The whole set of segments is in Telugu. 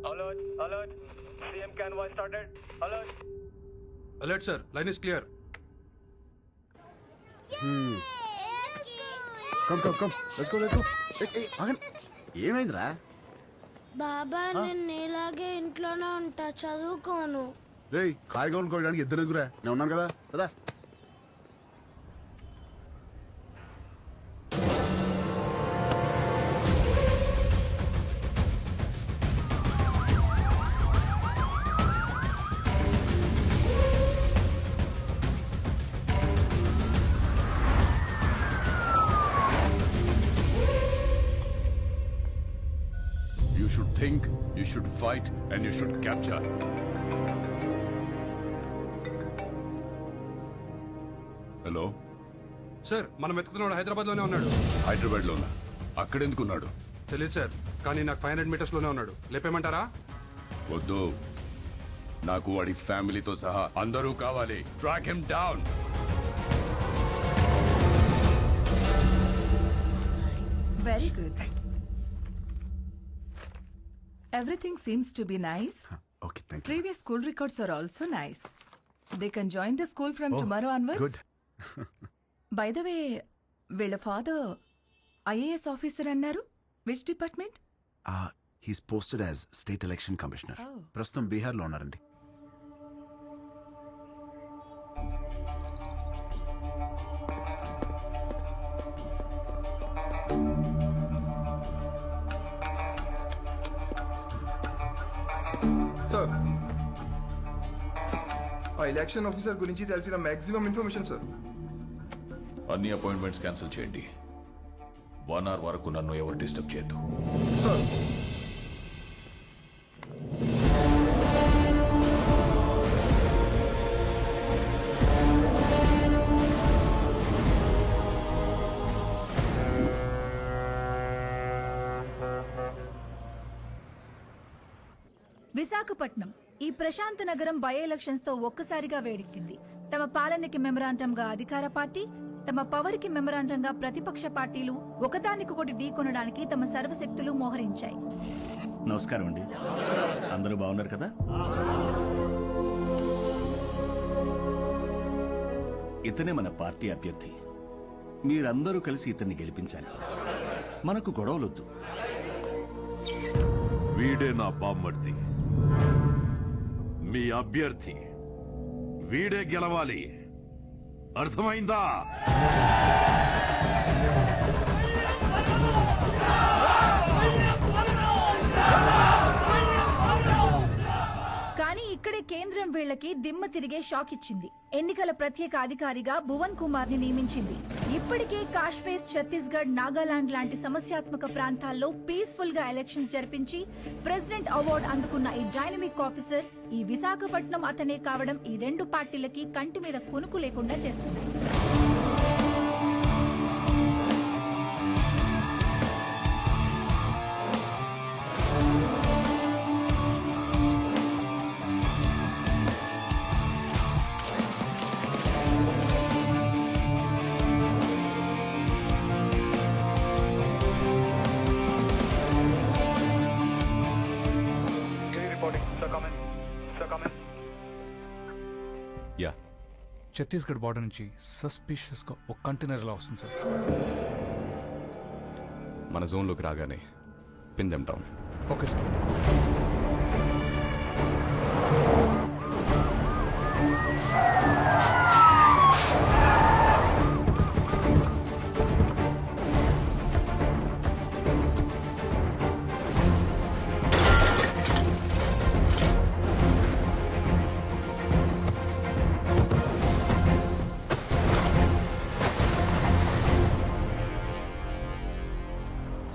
Alert, alert. CM convoy started. Alert. Alert, sir. Line is clear. Come let's go ఏమైందిరా? బాబా నేను ఇలాగే ఇంట్లోనే ఉంటా, చదువుకోను. రేయ్ కాయగూరలు కోయడానికి ఇద్దరు ఎదుగురా, నేను ఉన్నాను కదా కదా. You should think, you should fight, and you should capture. Hello sir మనం వెతుకుతున్నాడు హైదరాబాద్ లోనే ఉన్నాడు. హైదరాబాద్ లోనా? అక్కడెందుకున్నాడు? తెలియదు సార్, కానీ నాకు 500 మీటర్స్ లోనే ఉన్నాడు. లేపేమంటారా? వద్దు, నాకు వాడి ఫ్యామిలీతో సహా అందరూ కావాలి. Track him down. Very good. Everything seems to be nice. Okay thank you. Previous school records are also nice. They can join the school from tomorrow onwards. Good. By the way, వీళ్ళ father IAS officer అన్నారు. Which department? He's posted as state election commissioner. Oh. ప్రస్తుతం బీహార్ లో ఉన్నారండి. సార్ ఆ ఎలక్షన్ ఆఫీసర్ గురించి తెలిసిన మాక్సిమం ఇన్ఫర్మేషన్ సార్. అన్ని అపాయింట్మెంట్స్ క్యాన్సిల్ చేయండి. 1 hour వరకు నన్ను ఎవరు డిస్టర్బ్ చేయొద్దు. సార్ విశాఖపట్నం ఈ ప్రశాంత నగరం బై ఎలక్షన్స్ తో ఒక్కసారిగా వేడెక్కింది. తమ పాలనకి మెమరాండంగా అధికార పార్టీ, తమ పవర్ కి మెమరాండంగా ప్రతిపక్ష పార్టీలు ఒకదానికొకటి ఢీకొనడానికి తమ సర్వశక్తులు మోహరించాయి. నమస్కారం అండి, అందరూ బాగున్నారు కదా? ఇతనే మన పార్టీ అభ్యర్థి. మీరందరూ కలిసి ఇతన్ని గెలిపించాలి. మనకు గొడవలొద్దు. వీడే నా బామ్మర్ది, మీ అభ్యర్థి. వీడే గెలవాలి, అర్థమైందా? కానీ ఇక్కడే కేంద్రం వీళ్లకి దిమ్మ తిరిగే షాక్ ఇచ్చింది. ఎన్నికల ప్రత్యేక అధికారిగా భువన్ కుమార్ ని నియమించింది. ఇప్పటికే కాశ్మీర్, ఛత్తీస్గఢ్, నాగాలాండ్ లాంటి సమస్యాత్మక ప్రాంతాల్లో పీస్ఫుల్ గా ఎలక్షన్స్ జరిపించి ప్రెసిడెంట్ అవార్డు అందుకున్న ఈ డైనమిక్ ఆఫీసర్ ఈ విశాఖపట్నం అతనే కావడం ఈ రెండు పార్టీలకి కంటి మీద కునుకు లేకుండా చేస్తుంది. యా, ఛత్తీస్గఢ్ బార్డర్ నుంచి సస్పిషియస్ గా ఒక కంటైనర్ ఎలా వస్తుంది సార్? మన జోన్లోకి రాగానే pin them down. Okay sir.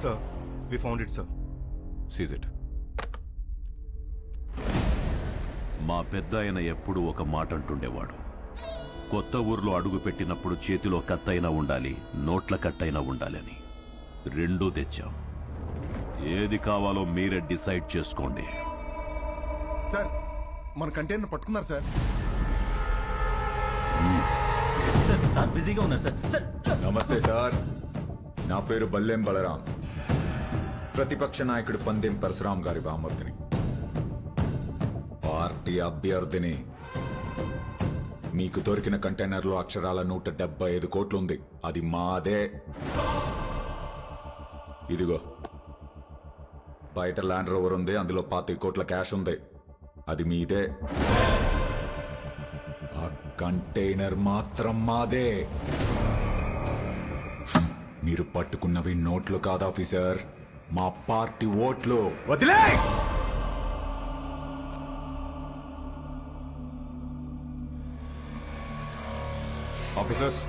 Sir we found it sir. Seize it. మా పెద్ద ఆయన ఎప్పుడూ ఒక మాట అంటుండేవాడు, కొత్త ఊర్లో అడుగు పెట్టినప్పుడు చేతిలో కత్తైనా ఉండాలి, నోట్ల కట్టైనా ఉండాలని. రెండూ తెచ్చాం. ఏది కావాలో మీరే డిసైడ్ చేసుకోండి. సార్ మన కంటైనర్ పట్టుకున్నారు సార్. సార్ బిజీగా ఉన్నారు సార్. నమస్తే సార్, నా పేరు బల్లెం బలరాం, ప్రతిపక్ష నాయకుడు పందెం పరశురాం గారి బామర్దిని. పార్టీ అభ్యర్థిని. మీకు దొరికిన కంటైనర్లో అక్షరాల 175 కోట్లుంది. అది మాదే. ఇదిగో బయట ల్యాండ్ రోవర్ ఉంది, అందులో 25 కోట్ల క్యాష్ ఉంది. అది మీదే. ఆ కంటైనర్ మాత్రం మాదే. మీరు పట్టుకున్నవి నోట్లు కాదు ఆఫీసర్, మా పార్టీ ఓట్లు. వదిలే! Officers,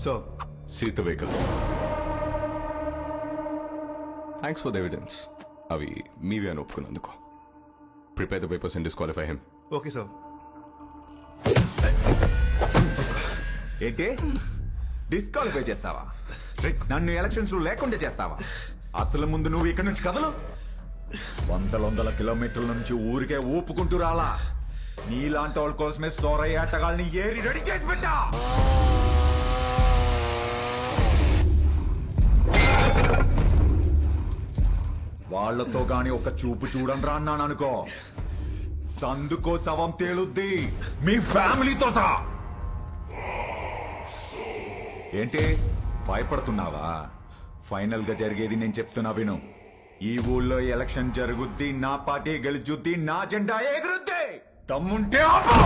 so seize the vehicle. Thanks for the evidence. అవి మీవే అని ఒప్పుకున్నందుకు. Prepare the papers and disqualify him. Okay sir. ఏంటి డిస్క్వాలిఫై చేస్తావా? నన్ను ఎలక్షన్స్ లేకుండా చేస్తావా? అసలు ముందు నువ్వు ఇక్కడ నుంచి కదలు. వందల కిలోమీటర్ల నుంచి ఊరికే ఊపుకుంటూ రాలా. నీలాంటి వాళ్ళ కోసమే సోరయ్య ఆటగాళ్ళని ఏరి రెడీ చేసి పెట్టా. వాళ్లతో గాని ఒక చూపు చూడండి రా అన్నాను అనుకో, సందుకో శవం తేలుద్ది, మీ ఫ్యామిలీతో సహా. ఏంటి భయపడుతున్నావా? ఫైనల్ గా జరిగేది నేను చెప్తున్నా విను. ఈ ఊళ్ళో ఎలక్షన్ జరుగుద్ది, నా పార్టీ గెలుచుద్ది, నా జెండా ఎగురుద్ది. దమ్ముంటే ఆపు.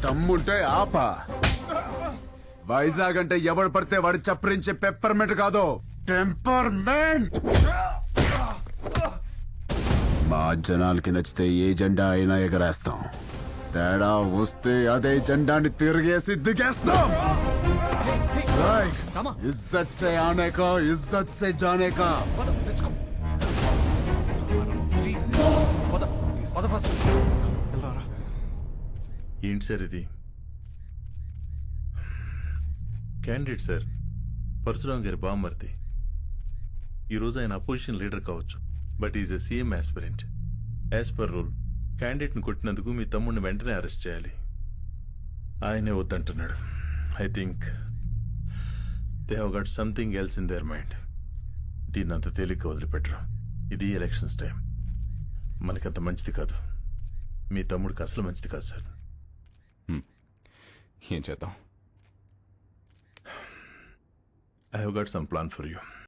దమ్ముంటే ఆప. వైజాగ్ అంటే ఎవడు పడితే వాడు చప్పరించే పెప్పర్మెంట్ కాదు, టెంపర్మెంట్. మా జనాలకి నచ్చితే ఏ జెండా అయినా ఎగరేస్తాం. తేడా వస్తే అదే జెండాని తిరిగేసి దిగేస్తాం. Come on. इज्जत से आने का इज्जत से जाने का పద, let's go. Please. పద ఫస్ట్. ఏంటి సార్ ఇది క్యాండిడేట్ సార్ పరశురాం గారి బామ్మర్ది ఈరోజు ఆయన అపోజిషన్ లీడర్ కావచ్చు but is a CM aspirant as per rule క్యాండిడేట్ని కొట్టినందుకు మీ తమ్ముడిని వెంటనే అరెస్ట్ చేయాలి ఆయనే వద్దంటున్నాడు I think they have got something else in their mind దీన్ని అంత తేలిగ్గా వదిలిపెట్టరు ఇది ఎలక్షన్స్ టైం మనకంత మంచిది కాదు మీ తమ్ముడికి అసలు మంచిది కాదు సార్ ఏం చేద్దాం I have got some plan for you.